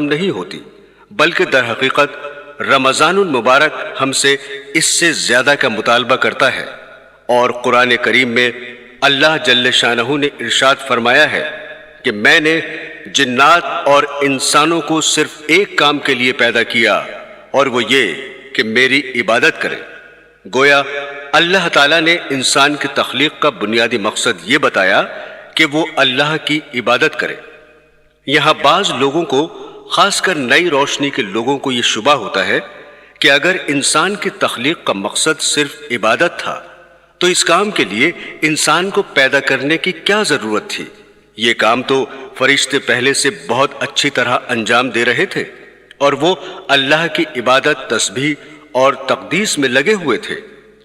نہیں ہوتی، بلکہ در حقیقت رمضان المبارک ہم سے اس سے زیادہ کا مطالبہ کرتا ہے۔ اور قرآن کریم میں اللہ جل شانہ نے ارشاد فرمایا ہے کہ میں نے جنات اور انسانوں کو صرف ایک کام کے لیے پیدا کیا، اور وہ یہ کہ میری عبادت کریں۔ گویا اللہ تعالیٰ نے انسان کی تخلیق کا بنیادی مقصد یہ بتایا کہ وہ اللہ کی عبادت کرے۔ یہاں بعض لوگوں کو، خاص کر نئی روشنی کے لوگوں کو، یہ شبہ ہوتا ہے کہ اگر انسان کی تخلیق کا مقصد صرف عبادت تھا تو اس کام کے لیے انسان کو پیدا کرنے کی کیا ضرورت تھی؟ یہ کام تو فرشتے پہلے سے بہت اچھی طرح انجام دے رہے تھے، اور وہ اللہ کی عبادت، تسبیح اور تقدیس میں لگے ہوئے تھے۔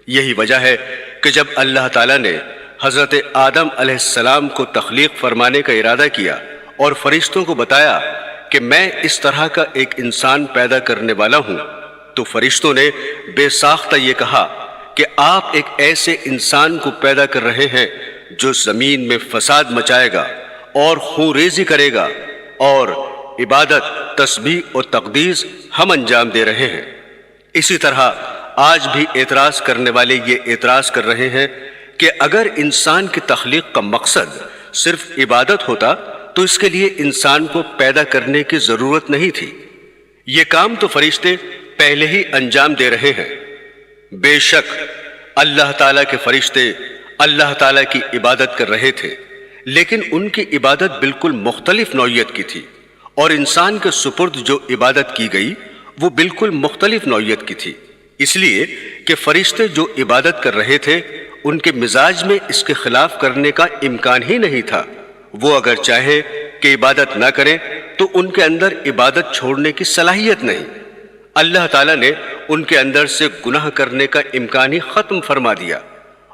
یہی وجہ ہے کہ جب اللہ تعالیٰ نے حضرت آدم علیہ السلام کو تخلیق فرمانے کا ارادہ کیا اور فرشتوں کو بتایا کہ میں اس طرح کا ایک انسان پیدا کرنے والا ہوں، تو فرشتوں نے بے ساختہ یہ کہا کہ آپ ایک ایسے انسان کو پیدا کر رہے ہیں جو زمین میں فساد مچائے گا اور خون ریزی کرے گا، اور عبادت، تسبیح اور تقدیس ہم انجام دے رہے ہیں۔ اسی طرح آج بھی اعتراض کرنے والے یہ اعتراض کر رہے ہیں کہ اگر انسان کی تخلیق کا مقصد صرف عبادت ہوتا تو اس کے لیے انسان کو پیدا کرنے کی ضرورت نہیں تھی، یہ کام تو فرشتے پہلے ہی انجام دے رہے ہیں۔ بے شک اللہ تعالیٰ کے فرشتے اللہ تعالیٰ کی عبادت کر رہے تھے، لیکن ان کی عبادت بالکل مختلف نوعیت کی تھی، اور انسان کے سپرد جو عبادت کی گئی وہ بالکل مختلف نوعیت کی تھی، اس لیے کہ فرشتے جو عبادت کر رہے تھے ان کے مزاج میں اس کے خلاف کرنے کا امکان ہی نہیں تھا۔ وہ اگر چاہے کہ عبادت نہ کریں تو ان کے اندر عبادت چھوڑنے کی صلاحیت نہیں۔ اللہ تعالیٰ نے ان کے اندر سے گناہ کرنے کا امکان ہی ختم فرما دیا،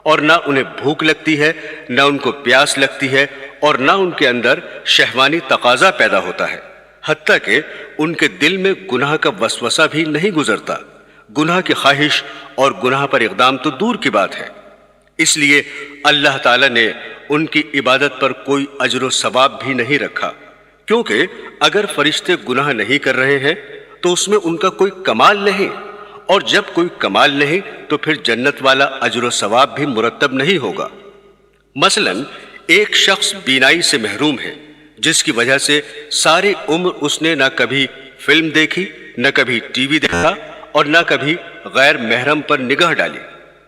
اور نہ انہیں بھوک لگتی ہے، نہ ان کو پیاس لگتی ہے، اور نہ ان کے اندر شہوانی تقاضا پیدا ہوتا ہے، حتیٰ کہ ان کے دل میں گناہ کا وسوسہ بھی نہیں گزرتا۔ گناہ کی خواہش اور گناہ پر اقدام تو دور کی بات ہے۔ اس لیے اللہ تعالیٰ نے ان کی عبادت پر کوئی اجر و ثواب بھی نہیں رکھا، کیونکہ اگر فرشتے گناہ نہیں کر رہے ہیں تو اس میں ان کا کوئی کمال نہیں، اور جب کوئی کمال نہیں تو پھر جنت والا اجر و ثواب بھی مرتب نہیں ہوگا۔ مثلا ایک شخص بینائی سے محروم ہے، جس کی وجہ سے ساری عمر اس نے نہ کبھی فلم دیکھی، نہ کبھی ٹی وی دیکھا، اور نہ کبھی غیر محرم پر نگاہ ڈالی۔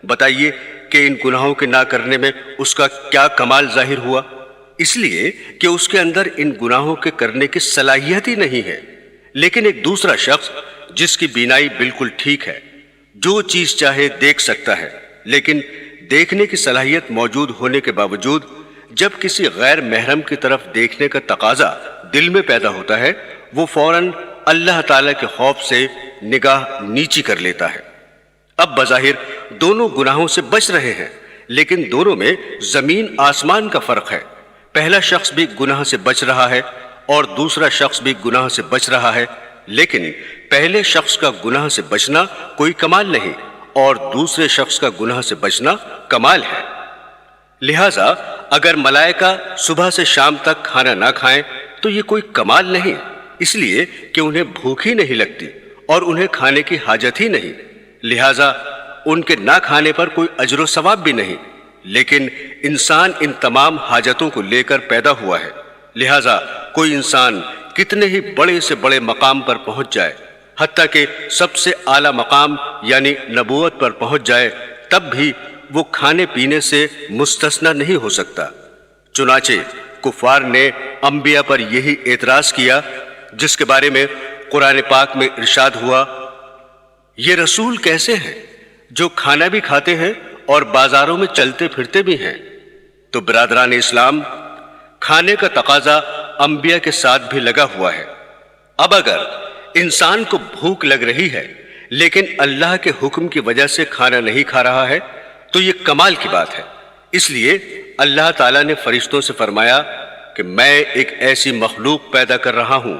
بتائیے کہ ان گناہوں کے نہ کرنے میں اس کا کیا کمال ظاہر ہوا؟ اس لیے کہ اس کے اندر ان گناہوں کے کرنے کی صلاحیت ہی نہیں ہے۔ لیکن ایک دوسرا شخص جس کی بینائی بالکل ٹھیک ہے، جو چیز چاہے دیکھ سکتا ہے، لیکن دیکھنے کی صلاحیت موجود ہونے کے باوجود جب کسی غیر محرم کی طرف دیکھنے کا تقاضا دل میں پیدا ہوتا ہے، وہ فوراً اللہ تعالیٰ کے خوف سے نگاہ نیچی کر لیتا ہے۔ اب بظاہر دونوں گناہوں سے بچ رہے ہیں، لیکن دونوں میں زمین آسمان کا فرق ہے۔ پہلا شخص بھی گناہ سے بچ رہا ہے اور دوسرا شخص بھی گناہ سے بچ رہا ہے، لیکن پہلے شخص کا گناہ سے بچنا کوئی کمال نہیں، اور دوسرے شخص کا گناہ سے بچنا کمال ہے۔ لہٰذا اگر ملائکہ صبح سے شام تک کھانا نہ کھائیں تو یہ کوئی کمال نہیں، اس لیے کہ انہیں بھوک ہی نہیں لگتی اور انہیں کھانے کی حاجت ہی نہیں، لہٰذا ان کے نہ کھانے پر کوئی اجر و ثواب بھی نہیں۔ لیکن انسان ان تمام حاجتوں کو لے کر پیدا ہوا ہے، لہٰذا کوئی انسان کتنے ہی بڑے سے بڑے مقام پر پہنچ جائے، حتیٰ کہ سب سے اعلیٰ مقام یعنی نبوت پر پہنچ جائے، تب بھی وہ کھانے پینے سے مستثنی نہیں ہو سکتا۔ چنانچہ کفار نے انبیاء پر یہی اعتراض کیا، جس کے بارے میں قرآن پاک میں ارشاد ہوا، یہ رسول کیسے ہیں جو کھانا بھی کھاتے ہیں اور بازاروں میں چلتے پھرتے بھی ہیں؟ تو برادران اسلام، کھانے کا تقاضا انبیاء کے ساتھ بھی لگا ہوا ہے۔ اب اگر انسان کو بھوک لگ رہی ہے لیکن اللہ کے حکم کی وجہ سے کھانا نہیں کھا رہا ہے تو یہ کمال کی بات ہے۔ اس لیے اللہ تعالیٰ نے فرشتوں سے فرمایا کہ میں ایک ایسی مخلوق پیدا کر رہا ہوں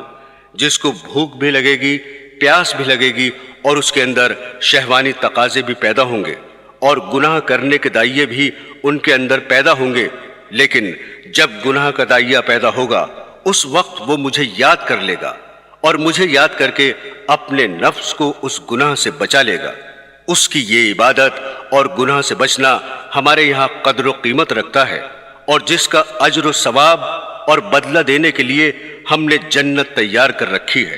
جس کو بھوک بھی لگے گی، پیاس بھی لگے گی، اور اس کے اندر شہوانی تقاضے بھی پیدا ہوں گے، اور گناہ کرنے کے دائیں بھی ان کے اندر پیدا ہوں گے۔ لیکن جب گناہ کا دائیا پیدا ہوگا اس وقت وہ مجھے یاد کر لے گا اور مجھے یاد کر کے اپنے نفس کو اس گناہ سے بچا لے گا، اس کی یہ عبادت اور گناہ سے بچنا ہمارے یہاں قدر و قیمت رکھتا ہے، اور جس کا اجر و ثواب اور بدلہ دینے کے لیے ہم نے جنت تیار کر رکھی ہے،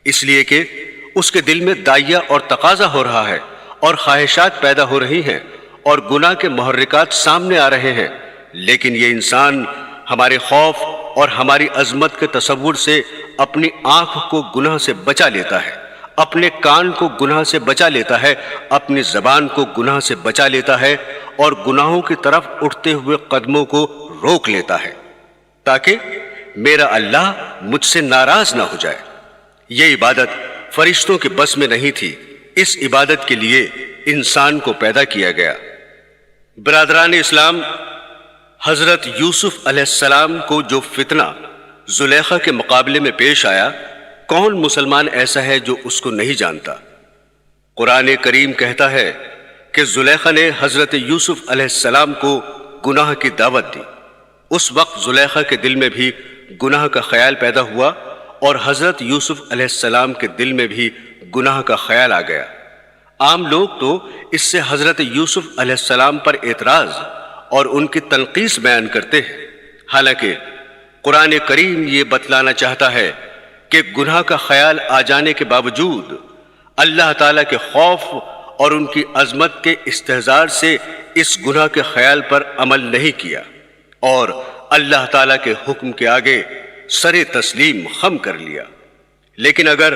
اس لیے کہ اس کے دل میں داعیہ اور تقاضا ہو رہا ہے، اور خواہشات پیدا ہو رہی ہیں، اور گناہ کے محرکات سامنے آ رہے ہیں، لیکن یہ انسان ہمارے خوف اور ہماری عظمت کے تصور سے اپنی آنکھ کو گناہ سے بچا لیتا ہے، اپنے کان کو گناہ سے بچا لیتا ہے، اپنی زبان کو گناہ سے بچا لیتا ہے، اور گناہوں کی طرف اٹھتے ہوئے قدموں کو روک لیتا ہے، تاکہ میرا اللہ مجھ سے ناراض نہ ہو جائے۔ یہ عبادت فرشتوں کے بس میں نہیں تھی، اس عبادت کے لیے انسان کو پیدا کیا گیا۔ برادران اسلام، حضرت یوسف علیہ السلام کو جو فتنہ زلیخا کے مقابلے میں پیش آیا، کون مسلمان ایسا ہے جو اس کو نہیں جانتا؟ قرآن کریم کہتا ہے کہ زلیخا نے حضرت یوسف علیہ السلام کو گناہ کی دعوت دی۔ اس وقت زلیخا کے دل میں بھی گناہ کا خیال پیدا ہوا، اور حضرت یوسف علیہ السلام کے دل میں بھی گناہ کا خیال آ گیا۔ عام لوگ تو اس سے حضرت یوسف علیہ السلام پر اعتراض اور ان کی تنقیص بیان کرتے ہیں، حالانکہ قرآن کریم یہ بتلانا چاہتا ہے کہ گناہ کا خیال آ جانے کے باوجود اللہ تعالیٰ کے خوف اور ان کی عظمت کے استحضار سے اس گناہ کے خیال پر عمل نہیں کیا، اور اللہ تعالیٰ کے حکم کے آگے سر تسلیم خم کر لیا۔ لیکن اگر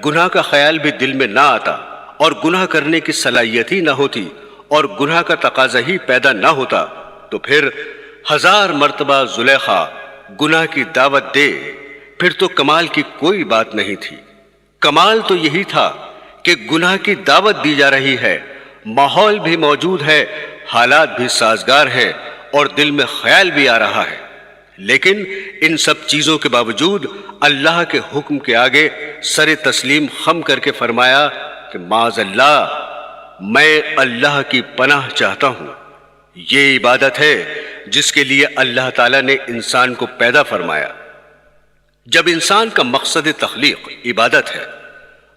گناہ کا خیال بھی دل میں نہ آتا اور گناہ کرنے کی صلاحیت ہی نہ ہوتی اور گناہ کا تقاضا ہی پیدا نہ ہوتا، تو پھر 1000 مرتبہ زلیخا گناہ کی دعوت دے، پھر تو کمال کی کوئی بات نہیں تھی۔ کمال تو یہی تھا کہ گناہ کی دعوت دی جا رہی ہے، ماحول بھی موجود ہے، حالات بھی سازگار ہیں، اور دل میں خیال بھی آ رہا ہے، لیکن ان سب چیزوں کے باوجود اللہ کے حکم کے آگے سر تسلیم خم کر کے فرمایا کہ معاذ اللہ، میں اللہ کی پناہ چاہتا ہوں۔ یہ عبادت ہے جس کے لیے اللہ تعالیٰ نے انسان کو پیدا فرمایا۔ جب انسان کا مقصد تخلیق عبادت ہے،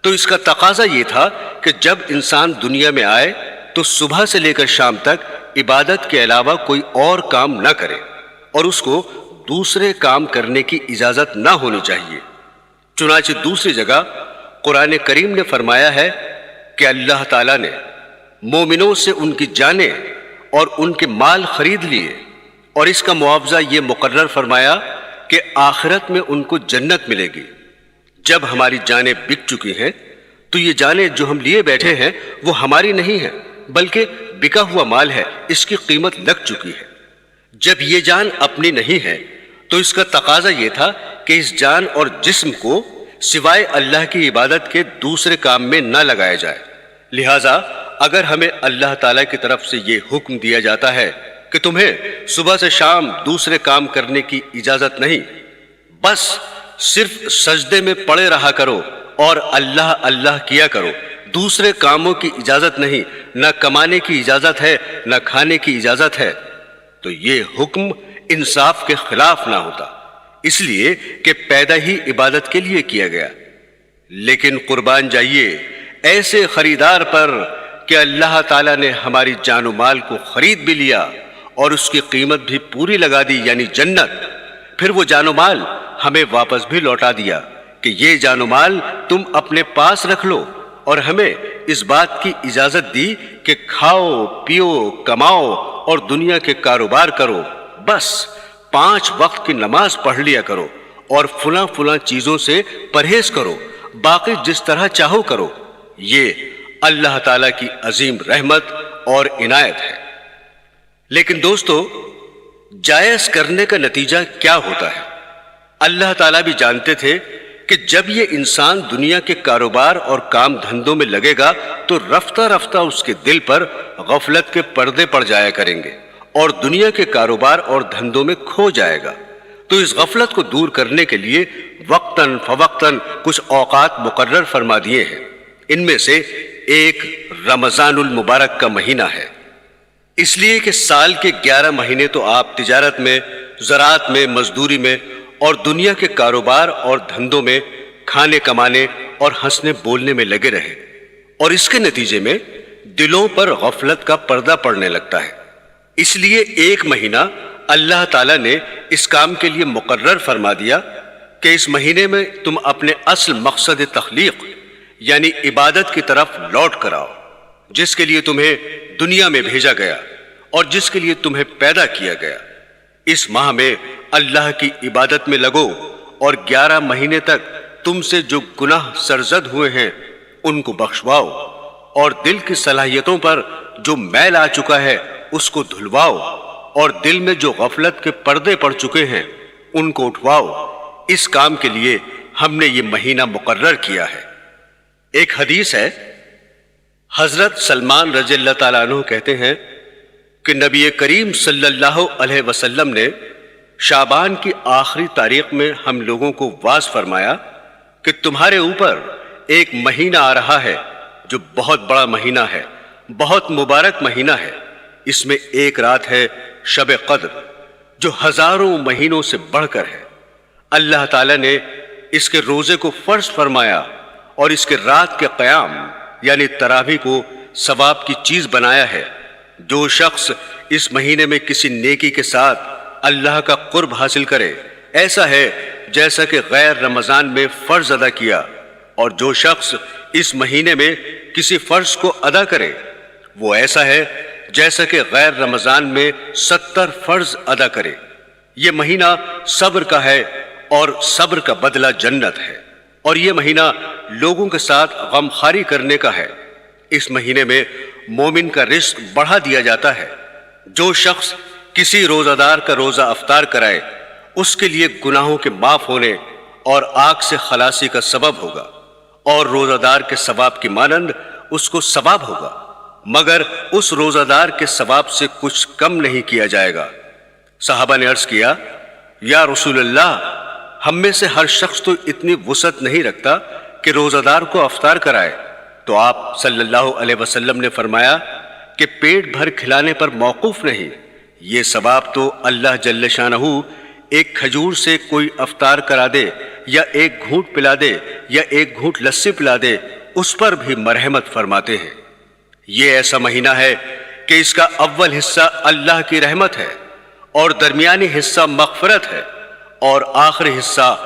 تو اس کا تقاضا یہ تھا کہ جب انسان دنیا میں آئے تو صبح سے لے کر شام تک عبادت کے علاوہ کوئی اور کام نہ کرے، اور اس کو دوسرے کام کرنے کی اجازت نہ ہونی چاہیے۔ چنانچہ دوسری جگہ قرآن کریم نے فرمایا ہے کہ اللہ تعالیٰ نے مومنوں سے ان کی جانیں اور ان کے مال خرید لیے، اور اس کا معاوضہ یہ مقرر فرمایا کہ آخرت میں ان کو جنت ملے گی۔ جب ہماری جانیں بک چکی ہیں تو یہ جانیں جو ہم لیے بیٹھے ہیں وہ ہماری نہیں ہیں، بلکہ بکا ہوا مال ہے، اس کی قیمت لگ چکی ہے۔ جب یہ جان اپنی نہیں ہے تو اس کا تقاضا یہ تھا کہ اس جان اور جسم کو سوائے اللہ کی عبادت کے دوسرے کام میں نہ لگایا جائے۔ لہٰذا اگر ہمیں اللہ تعالیٰ کی طرف سے یہ حکم دیا جاتا ہے کہ تمہیں صبح سے شام دوسرے کام کرنے کی اجازت نہیں، بس صرف سجدے میں پڑے رہا کرو اور اللہ اللہ کیا کرو، دوسرے کاموں کی اجازت نہیں، نہ کمانے کی اجازت ہے نہ کھانے کی اجازت ہے، تو یہ حکم انصاف کے خلاف نہ ہوتا، اس لیے کہ پیدا ہی عبادت کے لیے کیا گیا۔ لیکن قربان جائیے ایسے خریدار پر کہ اللہ تعالیٰ نے ہماری جان و مال کو خرید بھی لیا اور اس کی قیمت بھی پوری لگا دی، یعنی جنت، پھر وہ جان و مال ہمیں واپس بھی لوٹا دیا کہ یہ جان و مال تم اپنے پاس رکھ لو، اور ہمیں اس بات کی اجازت دی کہ کھاؤ پیو کماؤ اور دنیا کے کاروبار کرو، بس 5 وقت کی نماز پڑھ لیا کرو اور فلاں فلاں چیزوں سے پرہیز کرو، باقی جس طرح چاہو کرو۔ یہ اللہ تعالیٰ کی عظیم رحمت اور عنایت ہے۔ لیکن دوستو، جائز کرنے کا نتیجہ کیا ہوتا ہے؟ اللہ تعالیٰ بھی جانتے تھے کہ جب یہ انسان دنیا کے کاروبار اور کام دھندوں میں لگے گا تو رفتہ رفتہ اس کے دل پر غفلت کے پردے پڑ جایا کریں گے اور دنیا کے کاروبار اور دھندوں میں کھو جائے گا۔ تو اس غفلت کو دور کرنے کے لیے وقتاً فوقتاً کچھ اوقات مقرر فرما دیے ہیں۔ ان میں سے ایک رمضان المبارک کا مہینہ ہے، اس لیے کہ سال کے 11 مہینے تو آپ تجارت میں، زراعت میں، مزدوری میں اور دنیا کے کاروبار اور دھندوں میں کھانے کمانے اور ہنسنے بولنے میں لگے رہے، اور اس کے نتیجے میں دلوں پر غفلت کا پردہ پڑنے لگتا ہے۔ اس لیے ایک مہینہ اللہ تعالیٰ نے اس کام کے لیے مقرر فرما دیا کہ اس مہینے میں تم اپنے اصل مقصد تخلیق یعنی عبادت کی طرف لوٹ کر آؤ، جس کے لیے تمہیں دنیا میں بھیجا گیا اور جس کے لیے تمہیں پیدا کیا گیا۔ اس ماہ میں اللہ کی عبادت میں لگو اور 11 مہینے تک تم سے جو گناہ سرزد ہوئے ہیں ان کو بخشواؤ، اور دل کی صلاحیتوں پر جو میل آ چکا ہے اس کو دھلواؤ، اور دل میں جو غفلت کے پردے پڑ چکے ہیں ان کو اٹھواؤ۔ اس کام کے لیے ہم نے یہ مہینہ مقرر کیا ہے۔ ایک حدیث ہے، حضرت سلمان رضی اللہ تعالیٰ عنہ کہتے ہیں کہ نبی کریم صلی اللہ علیہ وسلم نے شعبان کی آخری تاریخ میں ہم لوگوں کو واعظ فرمایا کہ تمہارے اوپر ایک مہینہ آ رہا ہے جو بہت بڑا مہینہ ہے، بہت مبارک مہینہ ہے۔ اس میں ایک رات ہے شب قدر جو ہزاروں مہینوں سے بڑھ کر ہے۔ اللہ تعالیٰ نے اس کے روزے کو فرض فرمایا اور اس کے رات کے قیام یعنی تراویح کو ثواب کی چیز بنایا ہے۔ جو شخص اس مہینے میں کسی نیکی کے ساتھ اللہ کا قرب حاصل کرے، ایسا ہے جیسا کہ غیر رمضان میں فرض ادا کیا، اور جو شخص اس مہینے میں کسی فرض کو ادا کرے وہ ایسا ہے جیسا کہ غیر رمضان میں 70 فرض ادا کرے۔ یہ مہینہ صبر کا ہے اور صبر کا بدلہ جنت ہے، اور یہ مہینہ لوگوں کے ساتھ غمخواری کرنے کا ہے۔ اس مہینے میں مومن کا رزق بڑھا دیا جاتا ہے۔ جو شخص کسی روزہ دار کا روزہ افطار کرائے اس کے لیے گناہوں کے معاف ہونے اور آگ سے خلاصی کا سبب ہوگا، اور روزہ دار کے ثواب کی مانند اس کو ثواب ہوگا، مگر اس روزہ دار کے ثواب سے کچھ کم نہیں کیا جائے گا۔ صحابہ نے عرض کیا، یا رسول اللہ، ہم میں سے ہر شخص تو اتنی وسعت نہیں رکھتا کہ روزہ دار کو افطار کرائے۔ تو آپ صلی اللہ علیہ وسلم نے فرمایا کہ پیٹ بھر کھلانے پر موقوف نہیں، یہ ثواب تو اللہ جل شانہ ایک کھجور سے کوئی افطار کرا دے یا ایک گھونٹ پلا دے یا ایک گھونٹ لسی پلا دے، اس پر بھی مرحمت فرماتے ہیں۔ یہ ایسا مہینہ ہے کہ اس کا اول حصہ اللہ کی رحمت ہے، اور درمیانی حصہ مغفرت ہے، اور آخری حصہ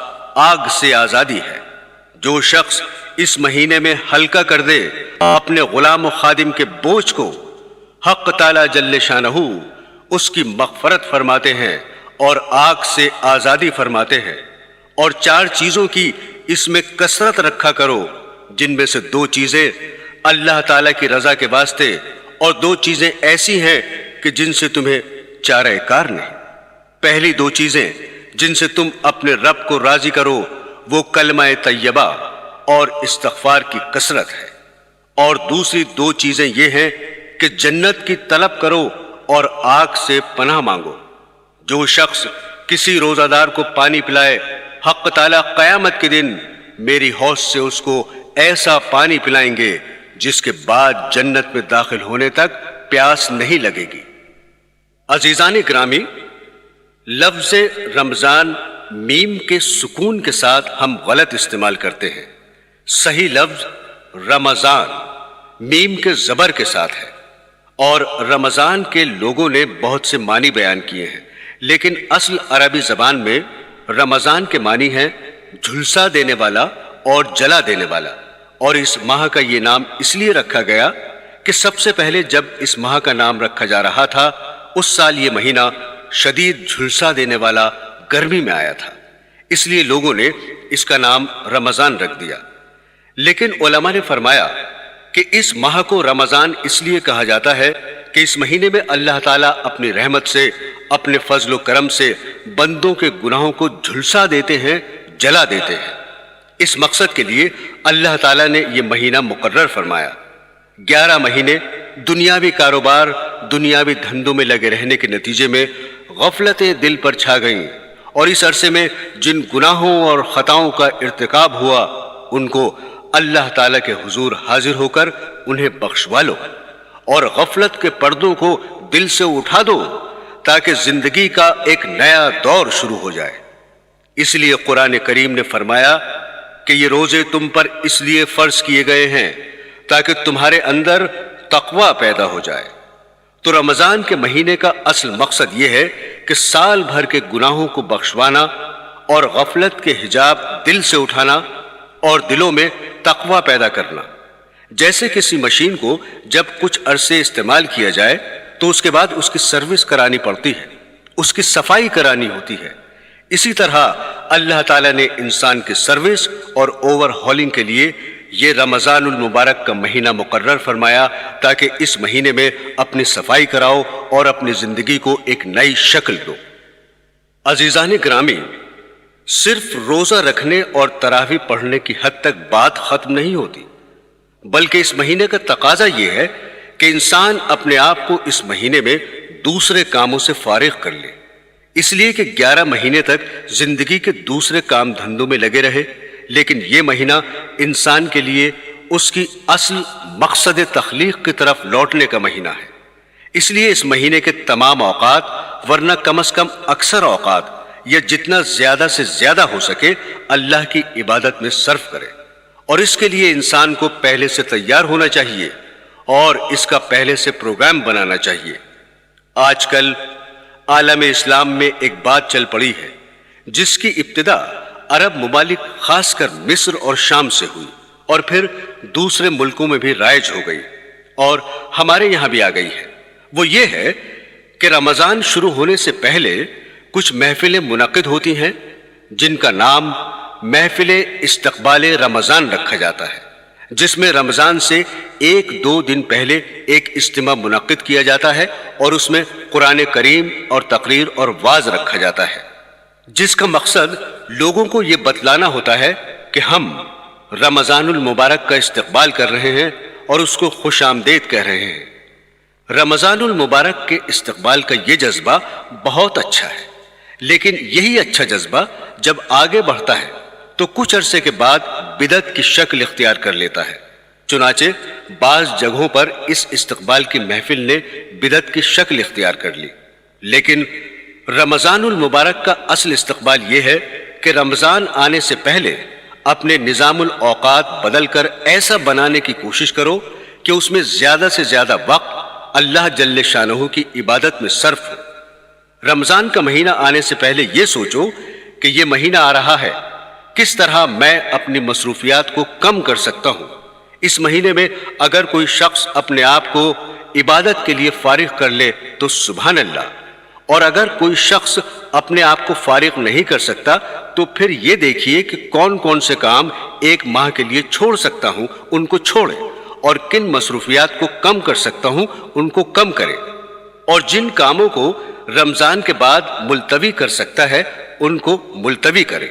آگ سے آزادی ہے۔ جو شخص اس مہینے میں ہلکا کر دے اپنے غلام و خادم کے بوجھ کو، حق تعالی جل شانہ اس کی مغفرت فرماتے ہیں اور آگ سے آزادی فرماتے ہیں۔ اور 4 چیزوں کی اس میں کثرت رکھا کرو، جن میں سے 2 چیزیں اللہ تعالیٰ کی رضا کے واسطے اور 2 چیزیں ایسی ہیں کہ جن سے تمہیں چارہ کار نہیں۔ پہلی 2 چیزیں جن سے تم اپنے رب کو راضی کرو وہ کلمہ طیبہ اور استغفار کی کثرت ہے، اور دوسری 2 چیزیں یہ ہیں کہ جنت کی طلب کرو اور آگ سے پناہ مانگو۔ جو شخص کسی روزہ دار کو پانی پلائے، حق تعالیٰ قیامت کے دن میری حوض سے اس کو ایسا پانی پلائیں گے جس کے بعد جنت میں داخل ہونے تک پیاس نہیں لگے گی۔ عزیزان گرامی، لفظ رمضان میم کے سکون کے ساتھ ہم غلط استعمال کرتے ہیں۔ صحیح لفظ رمضان میم کے زبر کے ساتھ ہے، اور رمضان کے لوگوں نے بہت سے معنی بیان کیے ہیں، لیکن اصل عربی زبان میں رمضان کے معنی ہیں جھلسا دینے والا اور جلا دینے والا، اور اس ماہ کا یہ نام اس لیے رکھا گیا کہ سب سے پہلے جب اس ماہ کا نام رکھا جا رہا تھا اس سال یہ مہینہ شدید جھلسا دینے والا گرمی میں آیا تھا، اس لیے لوگوں نے اس کا نام رمضان رکھ دیا۔ لیکن علماء نے فرمایا کہ اس ماہ کو رمضان اس لیے کہا جاتا ہے کہ اس مہینے میں اللہ تعالیٰ اپنی رحمت سے، اپنے فضل و کرم سے بندوں کے گناہوں کو جھلسا دیتے ہیں، جلا دیتے ہیں۔ اس مقصد کے لیے اللہ تعالیٰ نے یہ مہینہ مقرر فرمایا۔ 11 مہینے دنیاوی کاروبار، دنیاوی دھندوں میں لگے رہنے کے نتیجے میں غفلتیں دل پر چھا گئیں، اور اس عرصے میں جن گناہوں اور خطاؤں کا ارتکاب ہوا ان کو اللہ تعالیٰ کے حضور حاضر ہو کر انہیں بخشوا لو، اور غفلت کے پردوں کو دل سے اٹھا دو تاکہ زندگی کا ایک نیا دور شروع ہو جائے۔ اس لیے قرآن کریم نے فرمایا کہ یہ روزے تم پر اس لیے فرض کیے گئے ہیں تاکہ تمہارے اندر تقوی پیدا ہو جائے۔ تو رمضان کے مہینے کا اصل مقصد یہ ہے کہ سال بھر کے گناہوں کو بخشوانا اور غفلت کے حجاب دل سے اٹھانا اور دلوں میں تقوی پیدا کرنا۔ جیسے کسی مشین کو جب کچھ عرصے استعمال کیا جائے تو اس کے بعد اس کی سروس کرانی پڑتی ہے، اس کی صفائی کرانی ہوتی ہے، اسی طرح اللہ تعالیٰ نے انسان کی سروس اور اوور ہالنگ کے لیے یہ رمضان المبارک کا مہینہ مقرر فرمایا تاکہ اس مہینے میں اپنی صفائی کراؤ اور اپنی زندگی کو ایک نئی شکل دو۔ عزیزان گرامی، صرف روزہ رکھنے اور تراویح پڑھنے کی حد تک بات ختم نہیں ہوتی، بلکہ اس مہینے کا تقاضا یہ ہے کہ انسان اپنے آپ کو اس مہینے میں دوسرے کاموں سے فارغ کر لے، اس لیے کہ 11 مہینے تک زندگی کے دوسرے کام دھندوں میں لگے رہے، لیکن یہ مہینہ انسان کے لیے اس کی اصل مقصد تخلیق کی طرف لوٹنے کا مہینہ ہے۔ اس لیے اس مہینے کے تمام اوقات، ورنہ کم از کم اکثر اوقات، یا جتنا زیادہ سے زیادہ ہو سکے اللہ کی عبادت میں صرف کرے، اور اس کے لیے انسان کو پہلے سے تیار ہونا چاہیے اور اس کا پہلے سے پروگرام بنانا چاہیے۔ آج کل عالم اسلام میں ایک بات چل پڑی ہے جس کی ابتدا عرب ممالک خاص کر مصر اور شام سے ہوئی اور پھر دوسرے ملکوں میں بھی رائج ہو گئی اور ہمارے یہاں بھی آ گئی ہے۔ وہ یہ ہے کہ رمضان شروع ہونے سے پہلے کچھ محفلیں منعقد ہوتی ہیں جن کا نام محفل استقبال رمضان رکھا جاتا ہے، جس میں رمضان سے 1-2 دن پہلے ایک اجتماع منعقد کیا جاتا ہے اور اس میں قرآن کریم اور تقریر اور وعظ رکھا جاتا ہے، جس کا مقصد لوگوں کو یہ بتلانا ہوتا ہے کہ ہم رمضان المبارک کا استقبال کر رہے ہیں اور اس کو خوش آمدید کہہ رہے ہیں۔ رمضان المبارک کے استقبال کا یہ جذبہ بہت اچھا ہے، لیکن یہی اچھا جذبہ جب آگے بڑھتا ہے تو کچھ عرصے کے بعد بدعت کی شکل اختیار کر لیتا ہے۔ چنانچہ بعض جگہوں پر اس استقبال کی محفل نے بدعت کی شکل اختیار کر لی، لیکن رمضان المبارک کا اصل استقبال یہ ہے کہ رمضان آنے سے پہلے اپنے نظام الاوقات بدل کر ایسا بنانے کی کوشش کرو کہ اس میں زیادہ سے زیادہ وقت اللہ جل شانہ کی عبادت میں صرف ہو۔ رمضان کا مہینہ آنے سے پہلے یہ سوچو کہ یہ مہینہ آ رہا ہے، کس طرح میں اپنی مصروفیات کو کم کر سکتا ہوں۔ اس مہینے میں اگر کوئی شخص اپنے آپ کو عبادت کے لیے فارغ کر لے تو سبحان اللہ، اور اگر کوئی شخص اپنے آپ کو فارغ نہیں کر سکتا تو پھر یہ دیکھیے کہ کون کون سے کام 1 ماہ کے لیے چھوڑ سکتا ہوں، ان کو چھوڑے، اور کن مصروفیات کو کم کر سکتا ہوں ان کو کم کرے، اور جن کاموں کو رمضان کے بعد ملتوی کر سکتا ہے ان کو ملتوی کرے،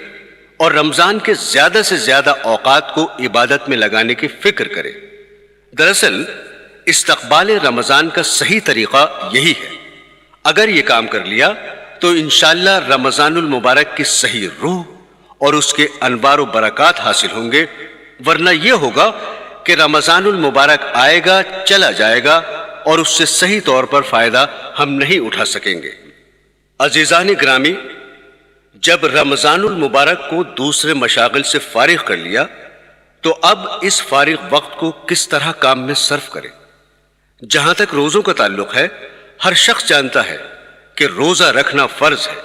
اور رمضان کے زیادہ سے زیادہ اوقات کو عبادت میں لگانے کی فکر کرے۔ دراصل استقبال رمضان کا صحیح طریقہ یہی ہے۔ اگر یہ کام کر لیا تو انشاءاللہ رمضان المبارک کی صحیح روح اور اس کے انوار و برکات حاصل ہوں گے، ورنہ یہ ہوگا کہ رمضان المبارک آئے گا، چلا جائے گا، اور اس سے صحیح طور پر فائدہ ہم نہیں اٹھا سکیں گے۔ عزیزان گرامی، جب رمضان المبارک کو دوسرے مشاغل سے فارغ کر لیا تو اب اس فارغ وقت کو کس طرح کام میں صرف کریں۔ جہاں تک روزوں کا تعلق ہے، ہر شخص جانتا ہے کہ روزہ رکھنا فرض ہے،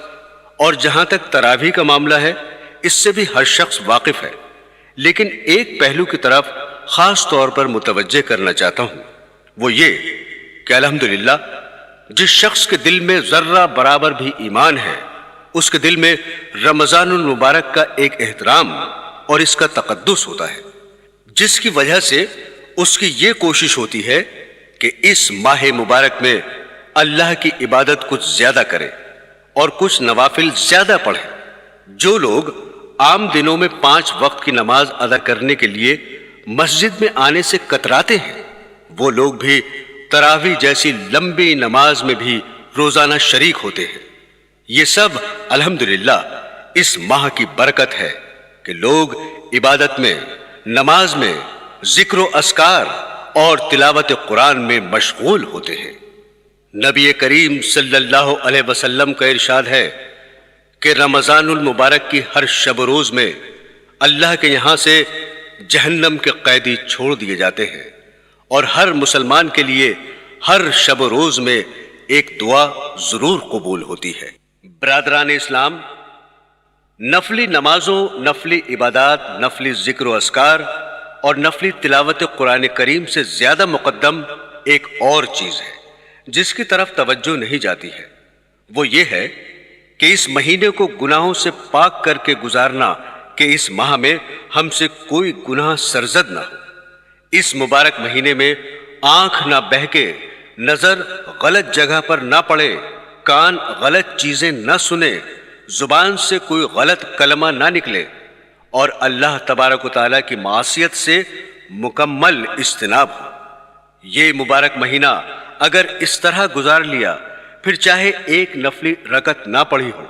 اور جہاں تک تراویح کا معاملہ ہے اس سے بھی ہر شخص واقف ہے، لیکن ایک پہلو کی طرف خاص طور پر متوجہ کرنا چاہتا ہوں، وہ یہ کہ الحمدللہ جس شخص کے دل میں ذرہ برابر بھی ایمان ہے، اس کے دل میں رمضان المبارک کا ایک احترام اور اس کا تقدس ہوتا ہے، جس کی وجہ سے اس کی یہ کوشش ہوتی ہے کہ اس ماہ مبارک میں اللہ کی عبادت کچھ زیادہ کرے اور کچھ نوافل زیادہ پڑھے۔ جو لوگ عام دنوں میں 5 وقت کی نماز ادا کرنے کے لیے مسجد میں آنے سے کتراتے ہیں، وہ لوگ بھی تراویح جیسی لمبی نماز میں بھی روزانہ شریک ہوتے ہیں۔ یہ سب الحمدللہ اس ماہ کی برکت ہے کہ لوگ عبادت میں، نماز میں، ذکر و اذکار اور تلاوت قرآن میں مشغول ہوتے ہیں۔ نبی کریم صلی اللہ علیہ وسلم کا ارشاد ہے کہ رمضان المبارک کی ہر شب و روز میں اللہ کے یہاں سے جہنم کے قیدی چھوڑ دیے جاتے ہیں، اور ہر مسلمان کے لیے ہر شب و روز میں ایک دعا ضرور قبول ہوتی ہے۔ برادران اسلام، نفلی نمازوں، نفلی عبادات، نفلی ذکر و اذکار اور نفلی تلاوت قرآن کریم سے زیادہ مقدم ایک اور چیز ہے جس کی طرف توجہ نہیں جاتی ہے۔ وہ یہ ہے کہ اس مہینے کو گناہوں سے پاک کر کے گزارنا، کہ اس ماہ میں ہم سے کوئی گناہ سرزد نہ ہو۔ اس مبارک مہینے میں آنکھ نہ بہکے، نظر غلط جگہ پر نہ پڑے، کان غلط چیزیں نہ سنے، زبان سے کوئی غلط کلمہ نہ نکلے، اور اللہ تبارک و تعالیٰ کی معصیت سے مکمل اجتناب ہو۔ یہ مبارک مہینہ اگر اس طرح گزار لیا، پھر چاہے ایک نفلی رکعت نہ پڑھی ہو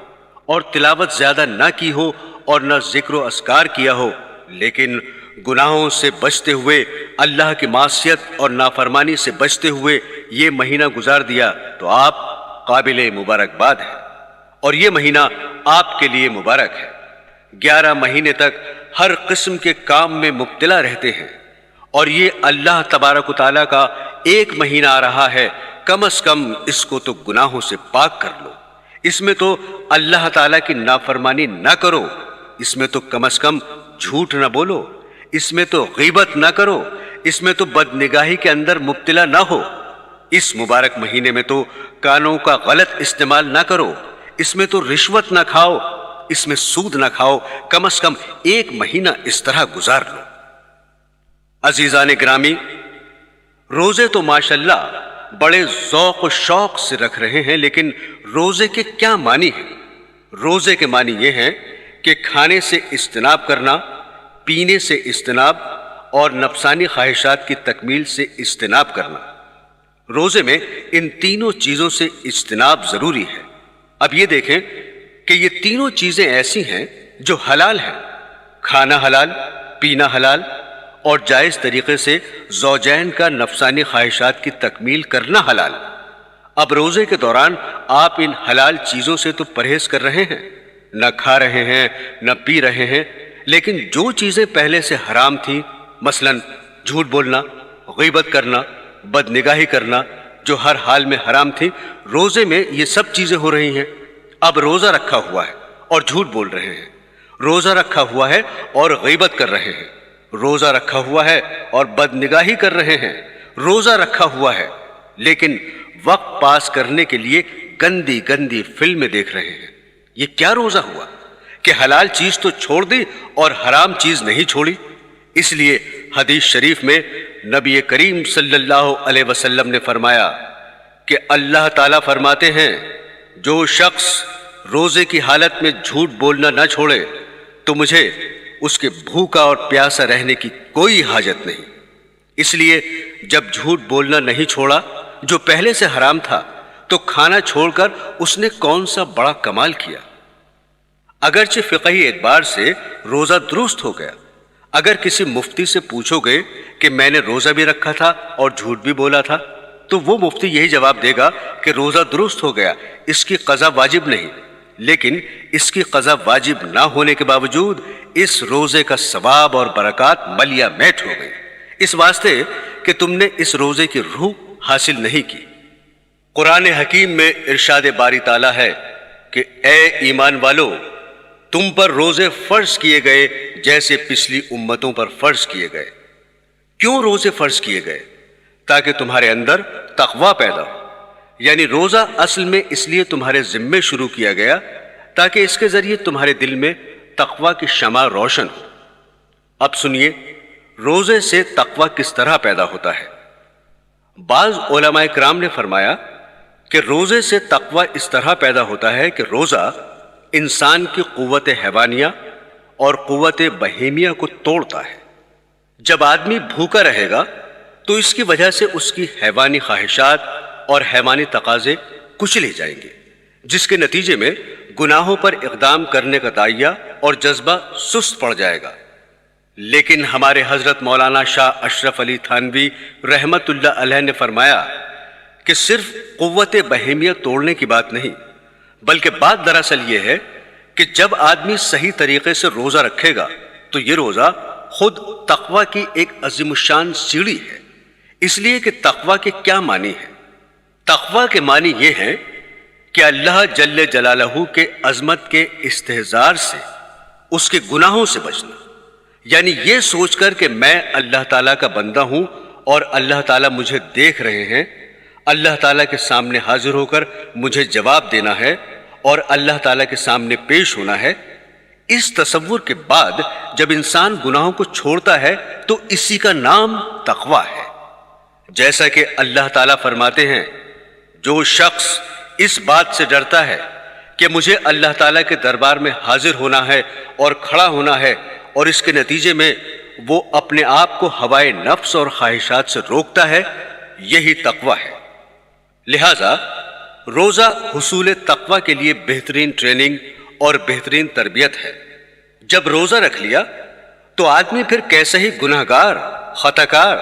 اور تلاوت زیادہ نہ کی ہو اور نہ ذکر و اذکار کیا ہو، لیکن گناہوں سے بچتے ہوئے، اللہ کی معصیت اور نافرمانی سے بچتے ہوئے یہ مہینہ گزار دیا، تو آپ قابل مبارکباد ہیں، اور یہ مہینہ آپ کے لیے مبارک ہے۔ 11 مہینے تک ہر قسم کے کام میں مبتلا رہتے ہیں، اور یہ اللہ تبارک و تعالیٰ کا ایک مہینہ آ رہا ہے، کم از کم اس کو تو گناہوں سے پاک کر لو، اس میں تو اللہ تعالیٰ کی نافرمانی نہ کرو، اس میں تو کم از کم جھوٹ نہ بولو، اس میں تو غیبت نہ کرو، اس میں تو بد نگاہی کے اندر مبتلا نہ ہو، اس مبارک مہینے میں تو کانوں کا غلط استعمال نہ کرو، اس میں تو رشوت نہ کھاؤ، اس میں سود نہ کھاؤ، کم از کم ایک مہینہ اس طرح گزار لو۔ عزیزان گرامی، روزے تو ماشاءاللہ بڑے ذوق و شوق سے رکھ رہے ہیں، لیکن روزے کے کیا معنی ہیں؟ روزے کے معنی یہ ہیں کہ کھانے سے اجتناب کرنا، پینے سے اجتناب اور نفسانی خواہشات کی تکمیل سے اجتناب کرنا۔ روزے میں ان تینوں چیزوں سے اجتناب ضروری ہے۔ اب یہ دیکھیں کہ یہ تینوں چیزیں ایسی ہیں جو حلال ہیں، کھانا حلال، پینا حلال، اور جائز طریقے سے زوجین کا نفسانی خواہشات کی تکمیل کرنا حلال۔ اب روزے کے دوران آپ ان حلال چیزوں سے تو پرہیز کر رہے ہیں، نہ کھا رہے ہیں، نہ پی رہے ہیں، لیکن جو چیزیں پہلے سے حرام تھیں، مثلا جھوٹ بولنا، غیبت کرنا، بد نگاہی کرنا، جو ہر حال میں حرام تھی، روزے میں یہ سب چیزیں ہو رہی ہیں۔ اب روزہ رکھا ہوا ہے اور جھوٹ بول رہے ہیں، روزہ رکھا ہوا ہے اور غیبت کر رہے ہیں، روزہ رکھا ہوا ہے اور بد نگاہی کر رہے ہیں، روزہ رکھا ہوا ہے لیکن وقت پاس کرنے کے لیے گندی گندی فلمیں دیکھ رہے ہیں۔ یہ کیا روزہ ہوا کہ حلال چیز تو چھوڑ دی اور حرام چیز نہیں چھوڑی؟ اس لیے حدیث شریف میں نبی کریم صلی اللہ علیہ وسلم نے فرمایا کہ اللہ تعالیٰ فرماتے ہیں، جو شخص روزے کی حالت میں جھوٹ بولنا نہ چھوڑے تو مجھے اس کے بھوکا اور پیاسا رہنے کی کوئی حاجت نہیں۔ اس لیے جب جھوٹ بولنا نہیں چھوڑا جو پہلے سے حرام تھا، تو کھانا چھوڑ کر اس نے کون سا بڑا کمال کیا۔ اگرچہ فقہی اعتبار سے روزہ درست ہو گیا، اگر کسی مفتی سے پوچھو گے کہ میں نے روزہ بھی رکھا تھا اور جھوٹ بھی بولا تھا، تو وہ مفتی یہی جواب دے گا کہ روزہ درست ہو گیا، اس کی قضا واجب نہیں۔ لیکن اس کی قضا واجب نہ ہونے کے باوجود اس روزے کا ثواب اور برکات ملیا میٹ ہو گئی، اس واسطے کہ تم نے اس روزے کی روح حاصل نہیں کی۔ قرآن حکیم میں ارشاد باری تعالیٰ ہے کہ اے ایمان والو، تم پر روزے فرض کیے گئے جیسے پچھلی امتوں پر فرض کیے گئے۔ کیوں روزے فرض کیے گئے؟ تاکہ تمہارے اندر تقوی پیدا ہو۔ یعنی روزہ اصل میں اس لیے تمہارے ذمے شروع کیا گیا تاکہ اس کے ذریعے تمہارے دل میں تقوی کی شمع روشن ہو۔ اب سنیے روزے سے تقوی کس طرح پیدا ہوتا ہے۔ بعض علماء کرام نے فرمایا کہ روزے سے تقوی اس طرح پیدا ہوتا ہے کہ روزہ انسان کی قوت حیوانیہ اور قوت بہیمیہ کو توڑتا ہے۔ جب آدمی بھوکا رہے گا تو اس کی وجہ سے اس کی حیوانی خواہشات اور حیوانی تقاضے کچلے جائیں گے، جس کے نتیجے میں گناہوں پر اقدام کرنے کا داعیہ اور جذبہ سست پڑ جائے گا۔ لیکن ہمارے حضرت مولانا شاہ اشرف علی تھانوی رحمت اللہ علیہ نے فرمایا کہ صرف قوت بہیمیہ توڑنے کی بات نہیں، بلکہ بات دراصل یہ ہے کہ جب آدمی صحیح طریقے سے روزہ رکھے گا تو یہ روزہ خود تقوی کی ایک عظیم الشان سیڑھی ہے۔ اس لیے کہ تقوی کے کیا معنی ہے؟ تقوی کے معنی یہ ہیں کہ اللہ جل جلالہ کے عظمت کے استحضار سے، اس کے گناہوں سے بچنا، یعنی یہ سوچ کر کہ میں اللہ تعالیٰ کا بندہ ہوں اور اللہ تعالیٰ مجھے دیکھ رہے ہیں، اللہ تعالیٰ کے سامنے حاضر ہو کر مجھے جواب دینا ہے اور اللہ تعالیٰ کے سامنے پیش ہونا ہے۔ اس تصور کے بعد جب انسان گناہوں کو چھوڑتا ہے تو اسی کا نام تقوی ہے۔ جیسا کہ اللہ تعالیٰ فرماتے ہیں، جو شخص اس بات سے ڈرتا ہے کہ مجھے اللہ تعالیٰ کے دربار میں حاضر ہونا ہے اور کھڑا ہونا ہے، اور اس کے نتیجے میں وہ اپنے آپ کو ہوائے نفس اور خواہشات سے روکتا ہے، یہی تقوی ہے۔ لہذا روزہ حصول تقوی کے لیے بہترین ٹریننگ اور بہترین تربیت ہے۔ جب روزہ رکھ لیا تو آدمی پھر کیسے ہی گناہگار، خطاکار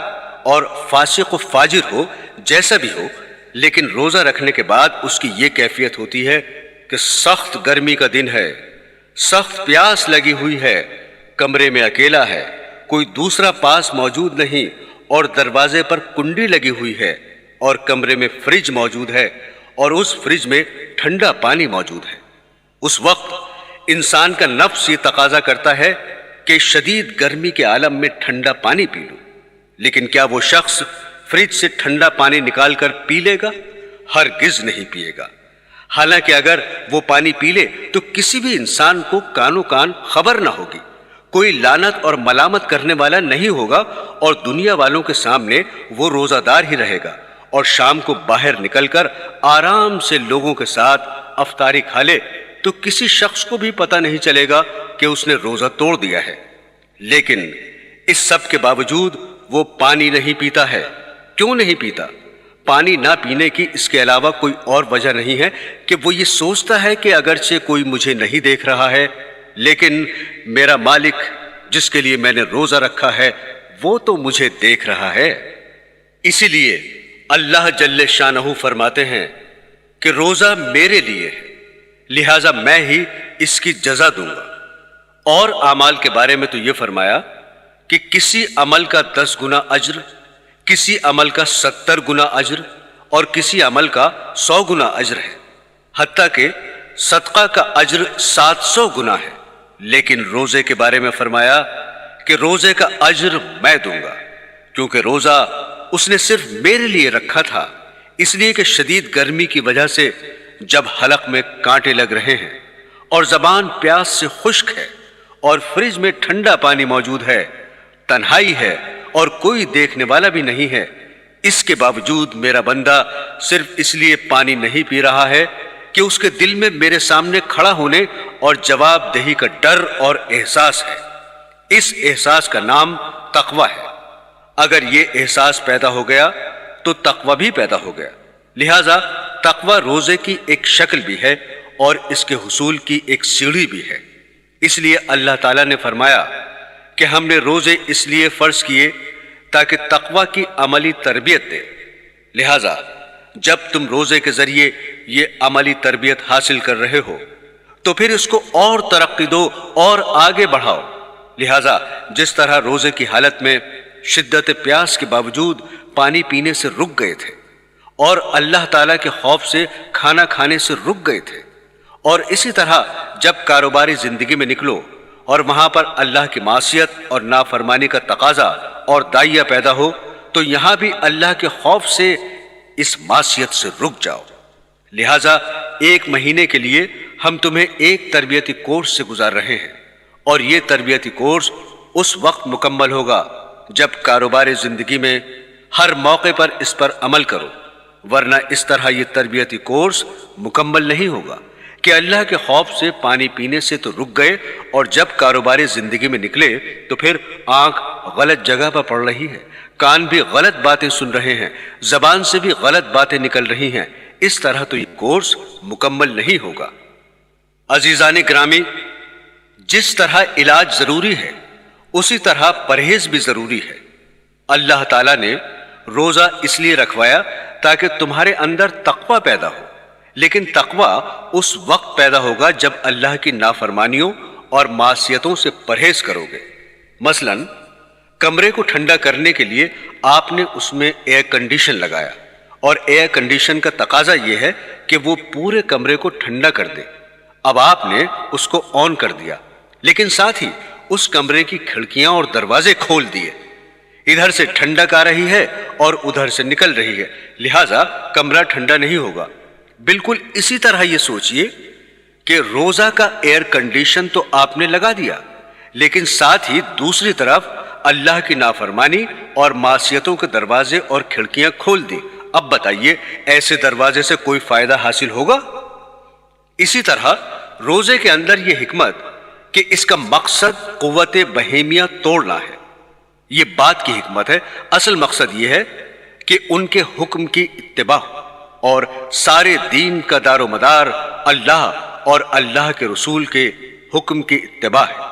اور فاسق و فاجر ہو، جیسا بھی ہو، لیکن روزہ رکھنے کے بعد اس کی یہ کیفیت ہوتی ہے کہ سخت گرمی کا دن ہے، سخت پیاس لگی ہوئی ہے، کمرے میں اکیلا ہے، کوئی دوسرا پاس موجود نہیں، اور دروازے پر کنڈی لگی ہوئی ہے، اور کمرے میں فریج موجود ہے، اور اس فریج میں ٹھنڈا پانی موجود ہے۔ اس وقت انسان کا نفس یہ تقاضا کرتا ہے کہ شدید گرمی کے عالم میں ٹھنڈا پانی پی لوں، لیکن کیا وہ شخص فریج سے ٹھنڈا پانی نکال کر پی لے گا؟ ہرگز نہیں پیے گا۔ حالانکہ اگر وہ پانی پی لے تو کسی بھی انسان کو کانوں کان خبر نہ ہوگی، کوئی لعنت اور ملامت کرنے والا نہیں ہوگا، اور دنیا والوں کے سامنے وہ روزہ دار ہی رہے گا، اور شام کو باہر نکل کر آرام سے لوگوں کے ساتھ افطاری کھا لے تو کسی شخص کو بھی پتہ نہیں چلے گا کہ اس نے روزہ توڑ دیا ہے۔ لیکن اس سب کے باوجود وہ پانی نہیں پیتا ہے۔ کیوں نہیں پیتا؟ پانی نہ پینے کی اس کے علاوہ کوئی اور وجہ نہیں ہے کہ وہ یہ سوچتا ہے کہ اگرچہ کوئی مجھے نہیں دیکھ رہا ہے، لیکن میرا مالک جس کے لیے میں نے روزہ رکھا ہے وہ تو مجھے دیکھ رہا ہے۔ اسی لیے اللہ جل شانہ فرماتے ہیں کہ روزہ میرے لیے ہے، لہٰذا میں ہی اس کی جزا دوں گا۔ اور اعمال کے بارے میں تو یہ فرمایا کہ کسی عمل کا 10 گنا اجر، کسی عمل کا 70 گنا اجر، اور کسی عمل کا 100 گنا اجر ہے، حتیٰ کہ صدقہ کا اجر 700 گنا ہے۔ لیکن روزے کے بارے میں فرمایا کہ روزے کا اجر میں دوں گا، کیونکہ روزہ اس نے صرف میرے لیے رکھا تھا، اس لیے کہ شدید گرمی کی وجہ سے جب حلق میں کانٹے لگ رہے ہیں اور زبان پیاس سے خشک ہے اور فریج میں ٹھنڈا پانی موجود ہے، تنہائی ہے اور کوئی دیکھنے والا بھی نہیں ہے، اس کے باوجود میرا بندہ صرف اس لیے پانی نہیں پی رہا ہے کہ اس کے دل میں میرے سامنے کھڑا ہونے اور جواب دہی کا ڈر اور احساس ہے۔ اس احساس کا نام تقوی ہے۔ اگر یہ احساس پیدا ہو گیا تو تقوی بھی پیدا ہو گیا۔ لہذا تقوی روزے کی ایک شکل بھی ہے اور اس کے حصول کی ایک سیڑھی بھی ہے۔ اس لیے اللہ تعالیٰ نے فرمایا کہ ہم نے روزے اس لیے فرض کیے تاکہ تقوی کی عملی تربیت دے۔ لہذا جب تم روزے کے ذریعے یہ عملی تربیت حاصل کر رہے ہو تو پھر اس کو اور ترقی دو اور آگے بڑھاؤ۔ لہذا جس طرح روزے کی حالت میں شدت پیاس کے باوجود پانی پینے سے رک گئے تھے اور اللہ تعالیٰ کے خوف سے کھانا کھانے سے رک گئے تھے، اور اسی طرح جب کاروباری زندگی میں نکلو اور وہاں پر اللہ کی معصیت اور نافرمانی کا تقاضا اور داعیہ پیدا ہو تو یہاں بھی اللہ کے خوف سے اس معصیت سے رک جاؤ۔ لہٰذا 1 مہینے کے لیے ہم تمہیں ایک تربیتی کورس سے گزار رہے ہیں، اور یہ تربیتی کورس اس وقت مکمل ہوگا جب کاروباری زندگی میں ہر موقع پر اس پر عمل کرو، ورنہ اس طرح یہ تربیتی کورس مکمل نہیں ہوگا کہ اللہ کے خوف سے پانی پینے سے تو رک گئے اور جب کاروباری زندگی میں نکلے تو پھر آنکھ غلط جگہ پر پڑ رہی ہے، کان بھی غلط باتیں سن رہے ہیں، زبان سے بھی غلط باتیں نکل رہی ہیں۔ اس طرح تو یہ کورس مکمل نہیں ہوگا۔ عزیزان گرامی، جس طرح علاج ضروری ہے اسی طرح پرہیز بھی ضروری ہے۔ اللہ تعالیٰ نے روزہ اس لیے رکھوایا تاکہ تمہارے اندر تقوی پیدا ہو، لیکن تقوی اس وقت پیدا ہوگا جب اللہ کی نافرمانیوں اور معصیتوں سے پرہیز کرو گے۔ مثلاً کمرے کو ٹھنڈا کرنے کے لیے آپ نے اس میں ایئر کنڈیشن لگایا اور ایئر کنڈیشن کا تقاضا یہ ہے کہ وہ پورے کمرے کو ٹھنڈا کر دے۔ اب آپ نے اس کو آن کر دیا، لیکن ساتھ ہی اس کمرے کی کھڑکیاں اور دروازے کھول دیے۔ ادھر سے ٹھنڈک آ رہی ہے اور ادھر سے نکل رہی ہے، لہٰذا کمرہ ٹھنڈا نہیں ہوگا۔ بالکل اسی طرح یہ سوچئے کہ روزہ کا ایئر کنڈیشن تو آپ نے لگا دیا، لیکن ساتھ ہی دوسری طرف اللہ کی نافرمانی اور معصیتوں کے دروازے اور کھڑکیاں کھول دی۔ اب بتائیے ایسے دروازے سے کوئی فائدہ حاصل ہوگا؟ اسی طرح روزے کے اندر یہ حکمت کہ اس کا مقصد قوت بہیمیہ توڑنا ہے، یہ بات کی حکمت ہے۔ اصل مقصد یہ ہے کہ ان کے حکم کی اتباع اور سارے دین کا دار و مدار اللہ اور اللہ کے رسول کے حکم کی اتباع ہے۔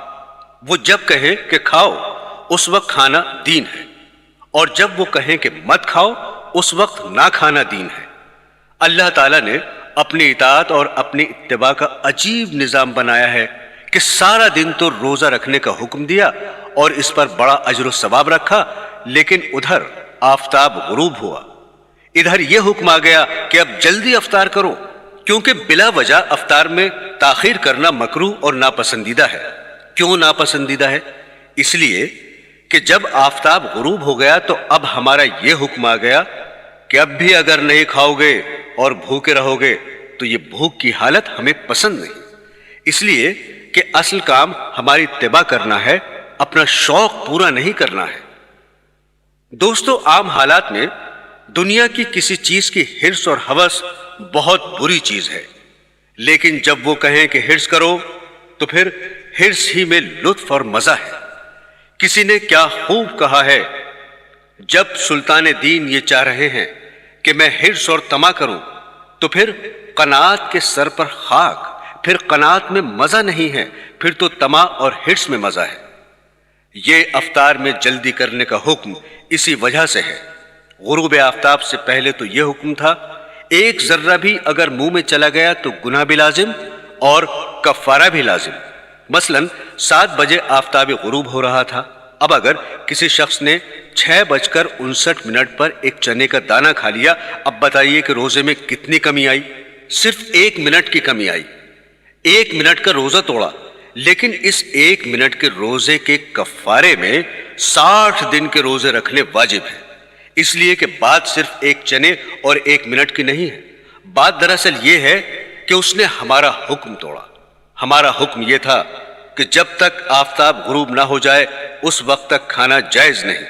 وہ جب کہیں کہ کھاؤ اس وقت کھانا دین ہے، اور جب وہ کہیں کہ مت کھاؤ اس وقت نہ کھانا دین ہے۔ اللہ تعالیٰ نے اپنی اطاعت اور اپنی اتباع کا عجیب نظام بنایا ہے کہ سارا دن تو روزہ رکھنے کا حکم دیا اور اس پر بڑا اجر و ثواب رکھا، لیکن ادھر آفتاب غروب ہوا، ادھر یہ حکم آ گیا کہ اب جلدی افطار کرو، کیونکہ بلا وجہ افطار میں تاخیر کرنا مکروہ اور ناپسندیدہ ہے۔ کیوں ناپسندیدہ ہے؟ اس لیے کہ جب آفتاب غروب ہو گیا تو اب ہمارا یہ حکم آ گیا کہ اب بھی اگر نہیں کھاؤ گے اور بھوکے رہو گے تو یہ بھوک کی حالت ہمیں پسند نہیں۔ اس لیے کہ اصل کام ہماری اتباع کرنا ہے، اپنا شوق پورا نہیں کرنا ہے۔ دوستو، عام حالات میں دنیا کی کسی چیز کی حرص اور ہوس بہت بری چیز ہے، لیکن جب وہ کہیں کہ حرص کرو تو پھر حرص ہی میں لطف اور مزہ ہے۔ کسی نے کیا خوب کہا ہے، جب سلطان دین یہ چاہ رہے ہیں کہ میں حرص اور طمع کروں تو پھر قناعت کے سر پر خاک، پھر قناعت میں مزہ نہیں ہے، پھر تو طمع اور حرص میں مزہ ہے۔ یہ افطار میں جلدی کرنے کا حکم اسی وجہ سے ہے۔ غروب آفتاب سے پہلے تو یہ حکم تھا ایک ذرہ بھی اگر منہ میں چلا گیا تو گناہ بھی لازم اور کفارہ بھی لازم۔ مثلاً 7 بجے آفتاب غروب ہو رہا تھا، اب اگر کسی شخص نے 6:59 پر ایک چنے کا دانہ کھا لیا، اب بتائیے کہ روزے میں کتنی کمی آئی؟ صرف 1 منٹ کی کمی آئی، 1 منٹ کا روزہ توڑا، لیکن اس 1 منٹ کے روزے کے کفارے میں 60 دن کے روزے رکھنے واجب ہیں۔ اس لیے کہ بات صرف ایک چنے اور 1 منٹ کی نہیں ہے، بات دراصل یہ ہے کہ اس نے ہمارا حکم توڑا۔ ہمارا حکم یہ تھا کہ جب تک آفتاب غروب نہ ہو جائے اس وقت تک کھانا جائز نہیں،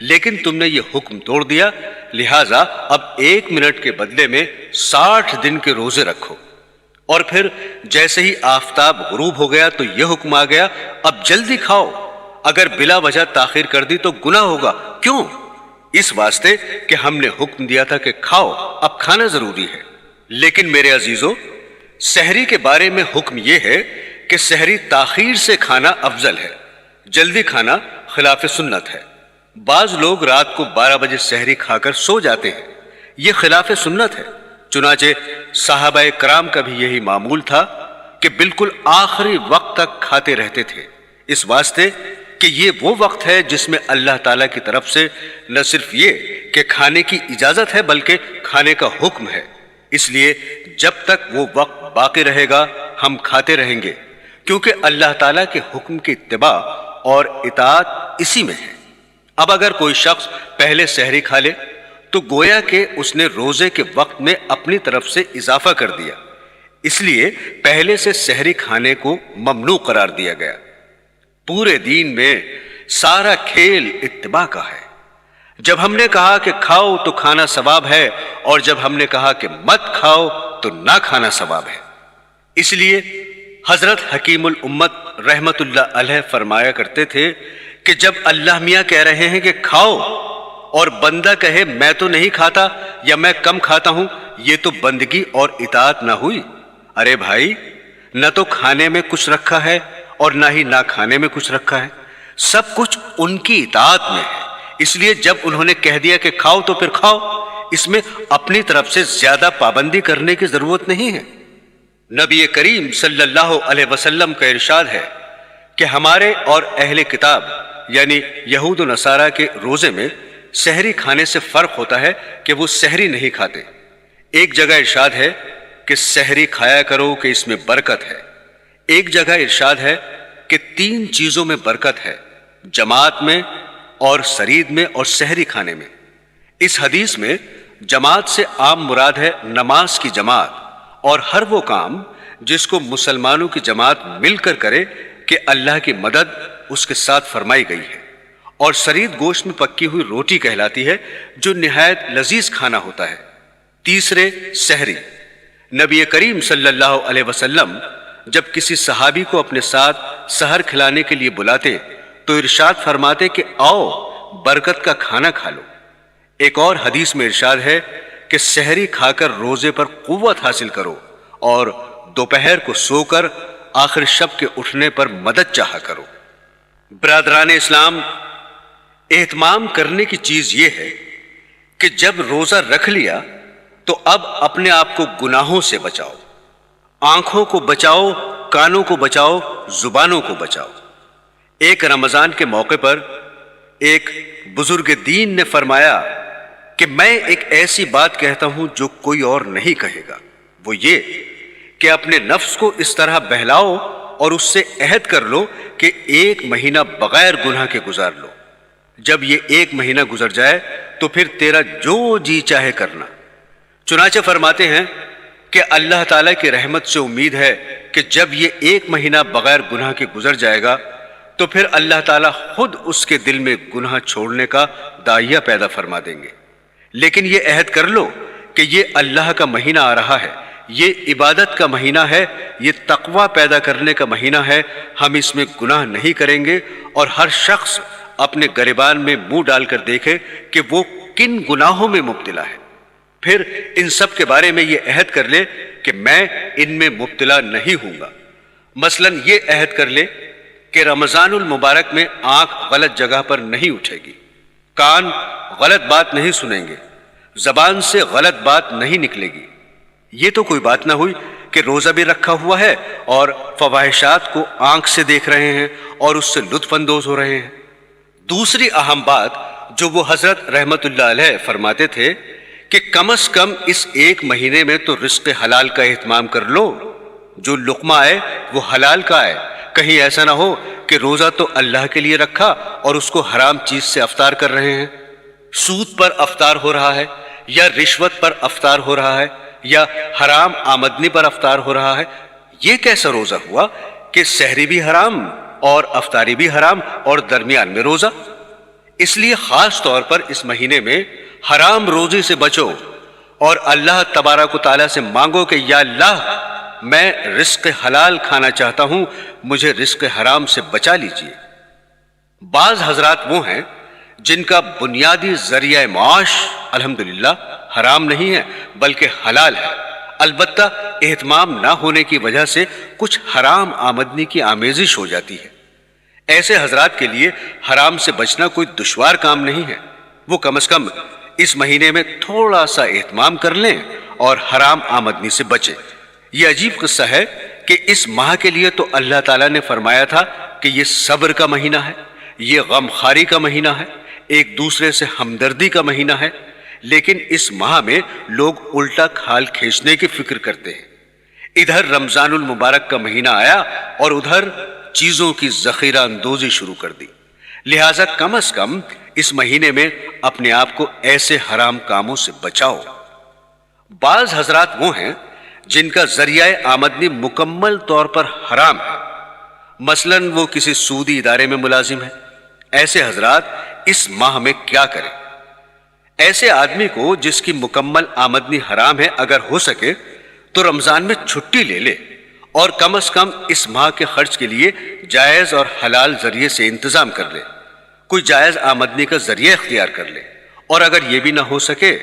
لیکن تم نے یہ حکم توڑ دیا، لہٰذا اب 1 منٹ کے بدلے میں 60 دن کے روزے رکھو۔ اور پھر جیسے ہی آفتاب غروب ہو گیا تو یہ حکم آ گیا اب جلدی کھاؤ، اگر بلا وجہ تاخیر کر دی تو گناہ ہوگا۔ کیوں؟ اس واسطے کہ ہم نے حکم دیا تھا کہ کھاؤ، اب کھانا ضروری ہے۔ لیکن میرے عزیزو، سحری کے بارے میں حکم یہ ہے کہ سحری تاخیر سے کھانا افضل ہے، جلدی کھانا خلاف سنت ہے۔ بعض لوگ رات کو 12 بجے سحری کھا کر سو جاتے ہیں، یہ خلاف سنت ہے۔ چنانچہ صحابہ کرام کا بھی یہی معمول تھا کہ بالکل آخری وقت تک کھاتے رہتے تھے، اس واسطے کہ یہ وہ وقت ہے جس میں اللہ تعالیٰ کی طرف سے نہ صرف یہ کہ کھانے کی اجازت ہے بلکہ کھانے کا حکم ہے۔ اس لیے جب تک وہ وقت باقی رہے گا ہم کھاتے رہیں گے، کیونکہ اللہ تعالیٰ کے حکم کی اتباع اور اطاعت اسی میں ہے۔ اب اگر کوئی شخص پہلے سحری کھا لے تو گویا کہ اس نے روزے کے وقت میں اپنی طرف سے اضافہ کر دیا، اس لیے پہلے سے سحری کھانے کو ممنوع قرار دیا گیا۔ پورے دین میں سارا کھیل اتباع کا ہے۔ جب ہم نے کہا کہ کھاؤ تو کھانا ثواب ہے، اور جب ہم نے کہا کہ مت کھاؤ تو نہ کھانا ثواب ہے۔ اس لیے حضرت حکیم الامت رحمت اللہ علیہ فرمایا کرتے تھے کہ جب اللہ میاں کہہ رہے ہیں کہ کھاؤ اور بندہ کہے میں تو نہیں کھاتا یا میں کم کھاتا ہوں، یہ تو بندگی اور اطاعت نہ ہوئی۔ ارے بھائی، نہ تو کھانے میں کچھ رکھا ہے اور نہ ہی نہ کھانے میں کچھ رکھا ہے، سب کچھ ان کی اطاعت میں ہے۔ اس لیے جب انہوں نے کہہ دیا کہ کھاؤ تو پھر کھاؤ، اس میں اپنی طرف سے زیادہ پابندی کرنے کی ضرورت نہیں ہے۔ نبی کریم صلی اللہ علیہ وسلم کا ارشاد ہے کہ ہمارے اور اہل کتاب یعنی یہود و نصارہ کے روزے میں سحری کھانے سے فرق ہوتا ہے کہ وہ سحری نہیں کھاتے۔ ایک جگہ ارشاد ہے کہ سحری کھایا کرو کہ اس میں برکت ہے، ایک جگہ ارشاد ہے کہ 3 چیزوں میں برکت ہے، جماعت میں اور سرید میں اور سحری کھانے میں۔ اس حدیث میں جماعت سے عام مراد ہے نماز کی جماعت اور ہر وہ کام جس کو مسلمانوں کی جماعت مل کر کرے کہ اللہ کی مدد اس کے ساتھ فرمائی گئی ہے، اور سرید گوشت میں پکی ہوئی روٹی کہلاتی ہے جو نہایت لذیذ کھانا ہوتا ہے۔ تیسرے، سحری۔ نبی کریم صلی اللہ علیہ وسلم جب کسی صحابی کو اپنے ساتھ سحر کھلانے کے لیے بلاتے تو ارشاد فرماتے کہ آؤ برکت کا کھانا کھا لو۔ ایک اور حدیث میں ارشاد ہے کہ سحری کھا کر روزے پر قوت حاصل کرو اور دوپہر کو سو کر آخر شب کے اٹھنے پر مدد چاہا کرو۔ برادران اسلام، اہتمام کرنے کی چیز یہ ہے کہ جب روزہ رکھ لیا تو اب اپنے آپ کو گناہوں سے بچاؤ، آنکھوں کو بچاؤ، کانوں کو بچاؤ، زبانوں کو بچاؤ۔ ایک رمضان کے موقع پر ایک بزرگ دین نے فرمایا کہ میں ایک ایسی بات کہتا ہوں جو کوئی اور نہیں کہے گا، وہ یہ کہ اپنے نفس کو اس طرح بہلاؤ اور اس سے عہد کر لو کہ 1 مہینہ بغیر گناہ کے گزار لو۔ جب یہ 1 مہینہ گزر جائے تو پھر تیرا جو جی چاہے کرنا۔ چنانچہ فرماتے ہیں کہ اللہ تعالیٰ کی رحمت سے امید ہے کہ جب یہ 1 مہینہ بغیر گناہ کے گزر جائے گا تو پھر اللہ تعالیٰ خود اس کے دل میں گناہ چھوڑنے کا داعیہ پیدا فرما دیں گے۔ لیکن یہ عہد کر لو کہ یہ اللہ کا مہینہ آ رہا ہے، یہ عبادت کا مہینہ ہے، یہ تقوی پیدا کرنے کا مہینہ ہے، ہم اس میں گناہ نہیں کریں گے، اور ہر شخص اپنے گریبان میں منہ ڈال کر دیکھے کہ وہ کن گناہوں میں مبتلا ہے، پھر ان سب کے بارے میں یہ عہد کر لے کہ میں ان میں مبتلا نہیں ہوں گا۔ مثلا یہ عہد کر لے کہ رمضان المبارک میں آنکھ غلط جگہ پر نہیں اٹھے گی، کان غلط بات نہیں سنیں گے، زبان سے غلط بات نہیں نکلے گی۔ یہ تو کوئی بات نہ ہوئی کہ روزہ بھی رکھا ہوا ہے اور فواحشات کو آنکھ سے دیکھ رہے ہیں اور اس سے لطف اندوز ہو رہے ہیں۔ دوسری اہم بات جو وہ حضرت رحمت اللہ علیہ فرماتے تھے کہ کم از کم اس 1 مہینے میں تو رزق حلال کا اہتمام کر لو، جو لقمہ آئے وہ حلال کا آئے۔ کہیں ایسا نہ ہو کہ روزہ تو اللہ کے لیے رکھا اور اس کو حرام چیز سے افطار کر رہے ہیں، سود پر افطار ہو رہا ہے، یا رشوت پر افطار ہو رہا ہے، یا حرام آمدنی پر افطار ہو رہا ہے۔ یہ کیسا روزہ ہوا کہ سحری بھی حرام اور افطاری بھی حرام اور درمیان میں روزہ؟ اس لیے خاص طور پر اس مہینے میں حرام روزی سے بچو اور اللہ تبارک و تعالیٰ سے مانگو کہ یا اللہ میں رزق حلال کھانا چاہتا ہوں، مجھے رزق حرام سے بچا لیجیے۔ بعض حضرات وہ ہیں جن کا بنیادی ذریعہ معاش الحمدللہ حرام نہیں ہے بلکہ حلال ہے، البتہ اہتمام نہ ہونے کی وجہ سے کچھ حرام آمدنی کی آمیزش ہو جاتی ہے۔ ایسے حضرات کے لیے حرام سے بچنا کوئی دشوار کام نہیں ہے، وہ کم از کم اس مہینے میں تھوڑا سا اہتمام کر لیں اور حرام آمدنی سے بچیں۔ یہ عجیب قصہ ہے کہ اس ماہ کے لیے تو اللہ تعالیٰ نے فرمایا تھا کہ یہ صبر کا مہینہ ہے، یہ غم خاری کا مہینہ ہے، ایک دوسرے سے ہمدردی کا مہینہ ہے، لیکن اس ماہ میں لوگ الٹا کھال کھینچنے کی فکر کرتے ہیں۔ ادھر رمضان المبارک کا مہینہ آیا اور ادھر چیزوں کی ذخیرہ اندوزی شروع کر دی، لہٰذا کم از کم اس مہینے میں اپنے آپ کو ایسے حرام کاموں سے بچاؤ۔ بعض حضرات وہ ہیں جن کا ذریعہ آمدنی مکمل طور پر حرام ہے، مثلا وہ کسی سودی ادارے میں ملازم ہے۔ ایسے حضرات اس ماہ میں کیا کریں؟ ایسے آدمی کو جس کی مکمل آمدنی حرام ہے اگر ہو سکے تو رمضان میں چھٹی لے لے اور کم از کم اس ماہ کے خرچ کے لیے جائز اور حلال ذریعے سے انتظام کر لے، کوئی جائز آمدنی کا ذریعہ اختیار کر لے، اور اگر یہ بھی نہ ہو سکے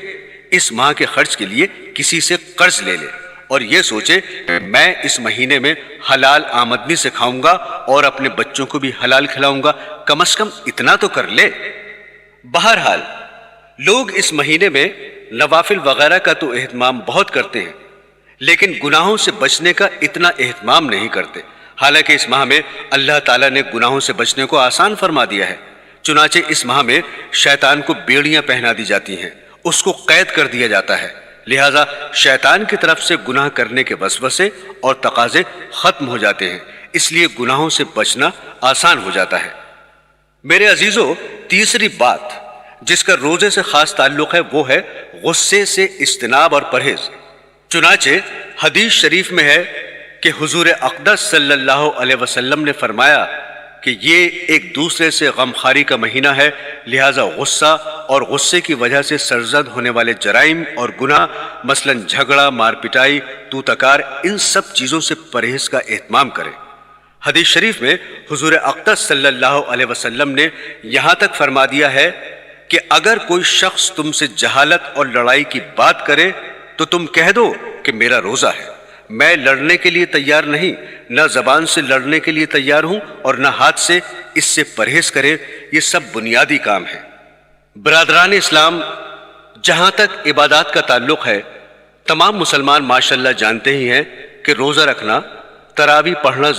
اس ماہ کے خرچ کے لیے کسی سے قرض لے لے اور یہ سوچے میں اس مہینے میں حلال آمدنی سے کھاؤں گا اور اپنے بچوں کو بھی حلال کھلاؤں گا، کم از کم اتنا تو کر لے۔ بہرحال لوگ اس مہینے میں نوافل وغیرہ کا تو اہتمام بہت کرتے ہیں لیکن گناہوں سے بچنے کا اتنا اہتمام نہیں کرتے، حالانکہ اس ماہ میں اللہ تعالیٰ نے گناہوں سے بچنے کو آسان فرما دیا ہے۔ چنانچہ اس ماہ میں شیطان کو بیڑیاں پہنا دی جاتی ہیں، اس کو قید کر دیا جاتا ہے، لہٰذا شیطان کی طرف سے گناہ کرنے کے وسوسے اور تقاضے ختم ہو جاتے ہیں، اس لیے گناہوں سے بچنا آسان ہو جاتا ہے۔ میرے عزیزو، تیسری بات جس کا روزے سے خاص تعلق ہے وہ ہے غصے سے اجتناب اور پرہیز۔ چنانچہ حدیث شریف میں ہے کہ حضور اقدس صلی اللہ علیہ وسلم نے فرمایا کہ یہ ایک دوسرے سے غمخواری کا مہینہ ہے، لہٰذا غصہ اور غصے کی وجہ سے سرزد ہونے والے جرائم اور گناہ مثلا جھگڑا، مار پٹائی، تو تکار، ان سب چیزوں سے پرہیز کا اہتمام کریں۔ حدیث شریف میں حضور اقدس صلی اللہ علیہ وسلم نے یہاں تک فرما دیا ہے کہ اگر کوئی شخص تم سے جہالت اور لڑائی کی بات کرے تو تم کہہ دو کہ میرا روزہ ہے، میں لڑنے کے لیے تیار نہیں، نہ زبان سے لڑنے کے لیے تیار ہوں اور نہ ہاتھ سے، اس سے پرہیز کرے۔ یہ سب بنیادی کام ہے۔ برادران اسلام، جہاں تک عبادات کا تعلق ہے، تمام مسلمان ماشاءاللہ جانتے ہی ہیں کہ روزہ رکھنا، تراویح پڑھنا